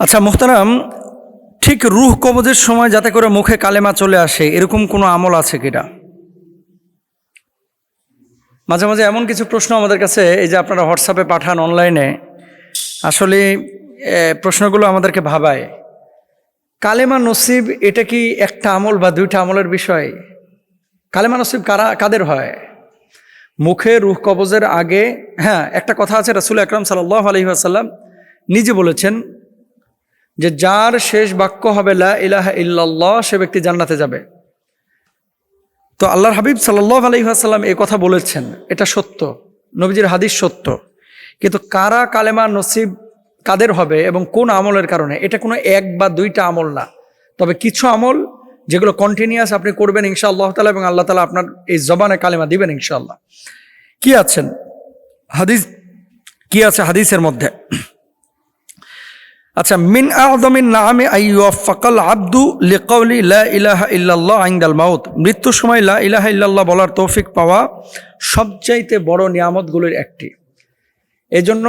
আচ্ছা মুহতারাম, ঠিক রুহ কবজের সময় যাতে করে মুখে কালেমা চলে আসে এরকম কোনো আমল আছে কিনা? মাঝে মাঝে এমন কিছু প্রশ্ন আমাদের কাছে, এই যে আপনারা হোয়াটসঅ্যাপে পাঠান, অনলাইনে, আসলে প্রশ্নগুলো আমাদেরকে ভাবায়। কালেমা নসিব এটা কি একটা আমল বা দুইটা আমলের বিষয়? কালেমা নসিব কাদের হয়? মুখে রুহ কবজের আগে, হ্যাঁ, একটা কথা আছে, রাসূল আকরাম সাল্লাল্লাহু আলাইহি ওয়াসাল্লাম নিজে বলেছেন যে যার শেষ বাক্য হবে লা ইলাহা ইল্লাল্লাহ, সে ব্যক্তি জান্নাতে যাবে। তো আল্লাহর হাবিব সাল্লাল্লাহু আলাইহি ওয়াসাল্লাম এই কথা বলেছেন, এটা সত্য, নবীজির হাদিস সত্য। কিন্তু কারা কালেমা নসিব কাদের হবে এবং কোন আমলের কারণে, এটা কোনো এক বা দুইটা আমল না। তবে কিছু আমল যেগুলো কন্টিনিউয়াস আপনি করবেন ইনশাআল্লাহ তাআলা, এবং আল্লাহ তাআলা আপনার এই জবানে কালেমা দিবেন ইনশাআল্লাহ। কি আছেন হাদিস, কি আছে হাদিসের মধ্যে? আচ্ছা, মিন আযমিন নাআমি আইয়ুফাকাল আবদু লিকাউলি লা ইলাহা ইল্লাল্লাহ ইনদাল মাউত, মৃত্যুর সময় লা ইলাহা ইল্লাল্লাহ বলার তৌফিক পাওয়া সবচাইতে বড় নিয়ামতগুলোর একটি। এজন্য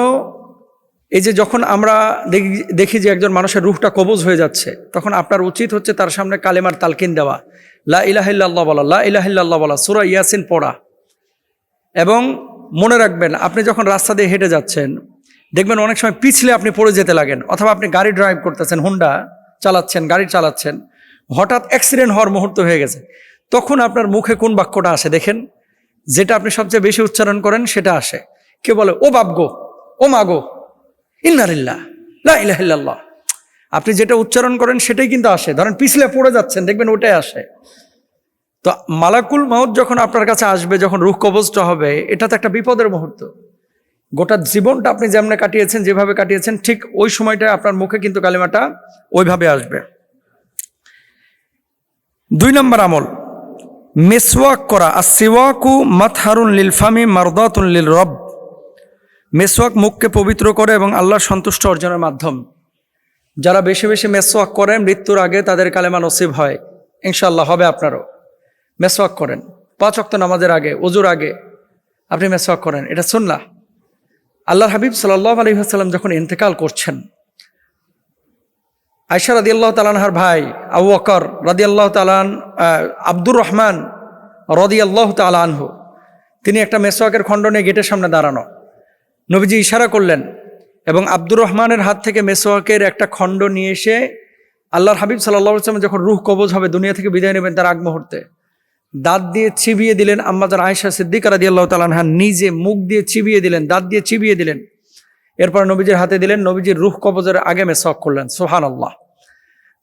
এই যে যখন আমরা দেখি যে একজন মানুষের রূহটা কবজ হয়ে যাচ্ছে, তখন আপনার উচিত হচ্ছে তার সামনে কালেমার তালকিন দেওয়া, লা ইলাহা ইল্লাল্লাহ বলা, লা ইলাহা ইল্লাল্লাহ বলা, সূরা ইয়াসিন পড়া। এবং মনে রাখবেন, আপনি যখন রাস্তা দিয়ে হেঁটে যাচ্ছেন, দেখবেন অনেক সময় পিছলে আপনি পড়ে যেতে লাগেন, অথবা আপনি গাড়ি ড্রাইভ করতেছেন, হুন্ডা চালাচ্ছেন, গাড়ি চালাচ্ছেন, হঠাৎ অ্যাক্সিডেন্ট হওয়ার মুহূর্ত হয়ে গেছে, তখন আপনার মুখে কোন বাক্যটা আসে দেখেন? যেটা আপনি সবচেয়ে বেশি উচ্চারণ করেন সেটা আসে। কে বলে ও বাপগো, ও মাগো, ইন্না লিল্লাহ, লা ইলাহা ইল্লাল্লাহ। আপনি যেটা উচ্চারণ করেন সেটাই কিন্তু আসে। ধরেন পিছলে পড়ে যাচ্ছেন, দেখবেন ওটাই আসে। তো মালাকুল মাউত যখন আপনার কাছে আসবে, যখন রূহ কবজটা হবে, এটা তো একটা বিপদের মুহূর্ত। গোটা জীবনটা আপনি যেমনে কাটিয়েছেন, যেভাবে কাটিয়েছেন, ঠিক ওই সময়টা আপনার মুখে কিন্তু কালেমাটা ওইভাবে আসবে। 2 নম্বর আমল, মেসওয়াক করা। আসসিওয়াকু মাতহারুন লিল ফামি মারদাতুন লিল রব। মেসওয়াক মুখকে পবিত্র করে এবং আল্লাহর সন্তুষ্ট অর্জনের মাধ্যম। যারা বেশি বেশি মেসওয়াক করেন, মৃত্যুর আগে তাদের কালেমা নসিব হয় ইনশাআল্লাহ, হবে আপনারও। মেসওয়াক করেন 5 ওয়াক্ত নামাজের আগে, ওযুর আগে আপনি মেসওয়াক করেন, এটা সুন্নাহ। আল্লাহর হাবিব সাল্লাল্লাহু আলাইহি ওয়াসাল্লাম যখন ইন্তেকাল করছেন, আয়েশা রাদিয়াল্লাহু তাআলা আনহার ভাই আবু বকর রাদিয়াল্লাহু তাআলা, আব্দুর রহমান রাদিয়াল্লাহু তাআলা আনহু, তিনি একটা মেসওয়াকের খণ্ড নিয়ে গেটের সামনে দাঁড়ানো। নবীজি ইশারা করলেন এবং আব্দুর রহমানের হাত থেকে মেসওয়াকের একটা খণ্ড নিয়ে এসে আল্লাহর হাবিব সাল্লাল্লাহু আলাইহি ওয়াসাল্লাম যখন রূহ কবজ হবে, দুনিয়া থেকে বিদায় নেবেন, তার আগ মুহূর্তে দাঁত দিয়ে চিবিয়ে দিলেন। আম্মাজান আয়েশা সিদ্দিকা রাদিয়াল্লাহু তাআলা আনহা নিজে মুখ দিয়ে চিবিয়ে দিলেন, দাঁত দিয়ে চিবিয়ে দিলেন। এরপর নবীজির হাতে দিলেন, নবীজির রূহ কবজের আগে মেসওয়াক করলেন। সুবহানাল্লাহ।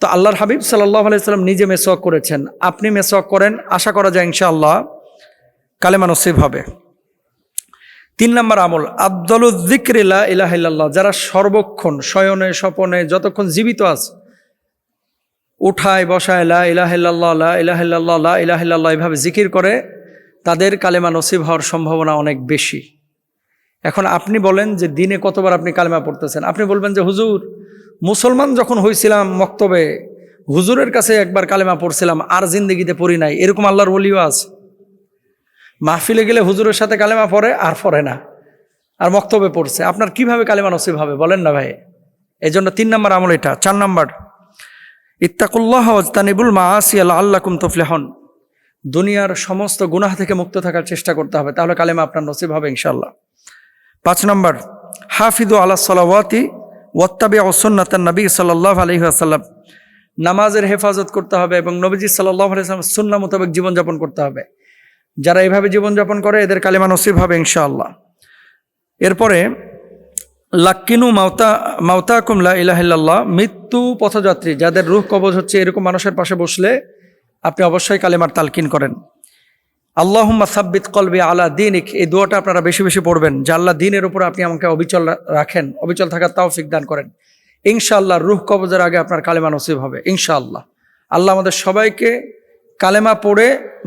তো আল্লাহর হাবিব সাল্লাল্লাহু আলাইহি ওয়াসাল্লাম নিজে মেসওয়াক করেছেন, আপনি মেসওয়াক করেন, আশা করা যায় ইনশাআল্লাহ কালেমা নসিব হবে। 3 নম্বর আমল, আফদালুয যিকরি লা ইলাহা ইল্লাল্লাহ। যারা সর্বক্ষণ শয়নে স্বপনে যতক্ষণ জীবিত আছে, উঠায় বসায় লা ইলাহা ইল্লাল্লাহ, লা ইলাহা ইল্লাল্লাহ, লা ইলাহা ইল্লাল্লাহ এভাবে জিকির করে, তাদের কালেমা নসিব হওয়ার সম্ভাবনা অনেক বেশি। এখন আপনি বলেন যে দিনে কতবার আপনি কালেমা পড়তেছেন? আপনি বলবেন যে হুজুর, মুসলমান যখন হয়েছিলাম মক্তবে, হুজুরের কাছে একবার কালেমা পড়ছিলাম, আর জিন্দেগিতে পড়ি নাই। এরকম আল্লাহর ওলিও আছে। মাহফিলে গেলে হুজুরের সাথে কালেমা পড়ে আর পড়ে না, আর মক্তবে পড়ছে। আপনার কিভাবে কালেমা নসিব হবে বলেন না ভাই? এই জন্য 3 নম্বর আমল এটা। 4 নম্বর, ইত্তাকুল্লাহ ওয়াজতানিবুল মাআসি লাআল্লাকুম তুফলিহুন। দুনিয়ার সমস্ত গুনাহ থেকে মুক্ত থাকার চেষ্টা করতে হবে, তাহলে কালেমা আপনার নসিব হবে ইনশাআল্লাহ। 5 নম্বর, হাফিযু আলাস সালাওয়াতি ওয়াত্তাবিউ সুন্নাতান নবী সাল্লাল্লাহু আলাইহি ওয়াসাল্লাম। নামাজের হেফাজত করতে হবে এবং নবীজি সাল্লাল্লাহু আলাইহি ওয়াসাল্লাম সুন্নাহ মোতাবেক জীবনযাপন করতে হবে। যারা এইভাবে জীবনযাপন করে, এদের কালেমা নসিব হবে ইনশাআল্লাহ। এরপরে লাক্কিনু মাউতাকুম লা ইলাহা ইল্লাল্লাহ। মৃত্যু পথযাত্রী যাদের রূহ কবজ হচ্ছে, এরকম মানুষের পাশে বসলে আপনি অবশ্যই কালেমার তালকিন করেন। আল্লাহুম্মা সাব্বিত কলবি আলা দীনিক। এই দোয়াটা আপনারা বেশি বেশি পড়বেন যে আল্লাহ দ্বীনের উপর আপনি আমাকে অবিচল রাখেন, অবিচল থাকার তৌফিক দান করেন। ইনশাআল্লাহ রূহ কবজের আগে আপনার কালেমা নসিব হবে ইনশাআল্লাহ। আল্লাহ আমাদের সবাইকে কালেমা পড়ে